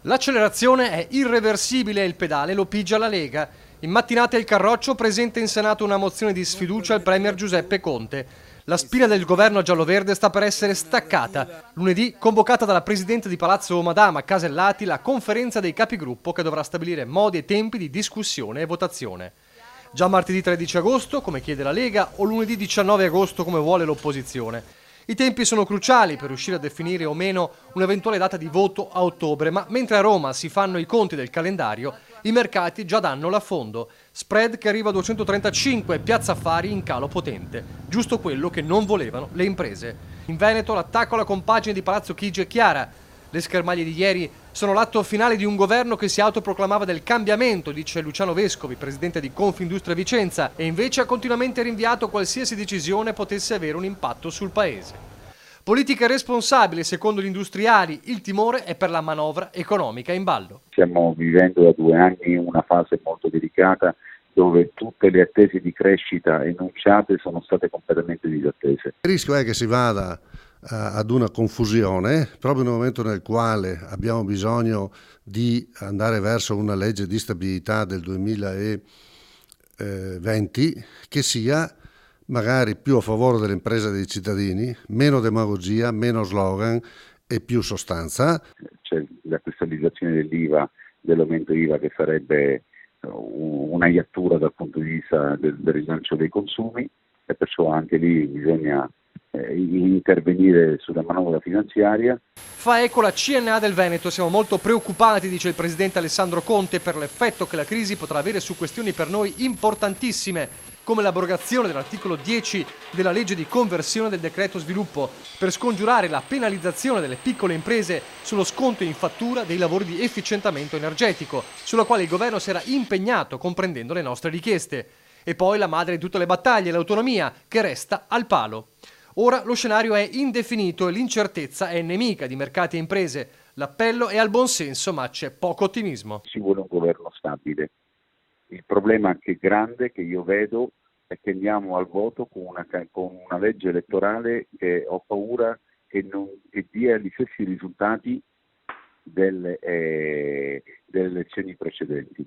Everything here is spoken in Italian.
L'accelerazione è irreversibile e il pedale lo pigia la Lega. In mattinata il Carroccio presenta in Senato una mozione di sfiducia al premier Giuseppe Conte. La spina del governo giallo-verde sta per essere staccata. Lunedì, convocata dalla presidente di Palazzo Madama Casellati, la conferenza dei capigruppo che dovrà stabilire modi e tempi di discussione e votazione. Già martedì 13 agosto, come chiede la Lega, o lunedì 19 agosto, come vuole l'opposizione. I tempi sono cruciali per riuscire a definire o meno un'eventuale data di voto a ottobre, ma mentre a Roma si fanno i conti del calendario, i mercati già danno l'affondo. Spread che arriva a 235, Piazza Affari in calo potente, giusto quello che non volevano le imprese. In Veneto l'attacco alla compagine di Palazzo Chigi è chiara. Le schermaglie di ieri sono l'atto finale di un governo che si autoproclamava del cambiamento, dice Luciano Vescovi, presidente di Confindustria Vicenza, e invece ha continuamente rinviato qualsiasi decisione potesse avere un impatto sul paese. Politica responsabile, secondo gli industriali, il timore è per la manovra economica in ballo. Stiamo vivendo da 2 anni una fase molto delicata dove tutte le attese di crescita enunciate sono state completamente disattese. Il rischio è che si vada ad una confusione proprio nel momento nel quale abbiamo bisogno di andare verso una legge di stabilità del 2020 che sia magari più a favore delle imprese e dei cittadini, meno demagogia, meno slogan e più sostanza. C'è la cristallizzazione dell'IVA, dell'aumento IVA che sarebbe una iattura dal punto di vista del rilancio dei consumi e perciò anche lì bisogna intervenire sulla manovra finanziaria. Fa eco la CNA del Veneto, siamo molto preoccupati, dice il presidente Alessandro Conte, per l'effetto che la crisi potrà avere su questioni per noi importantissime, come l'abrogazione dell'articolo 10 della legge di conversione del decreto sviluppo, per scongiurare la penalizzazione delle piccole imprese sullo sconto in fattura dei lavori di efficientamento energetico, sulla quale il governo si era impegnato comprendendo le nostre richieste. E poi la madre di tutte le battaglie, l'autonomia, che resta al palo. Ora lo scenario è indefinito e l'incertezza è nemica di mercati e imprese. L'appello è al buonsenso, ma c'è poco ottimismo. Ci vuole un governo stabile. Il problema anche grande che io vedo è che andiamo al voto con una legge elettorale che ho paura che dia gli stessi risultati delle elezioni precedenti.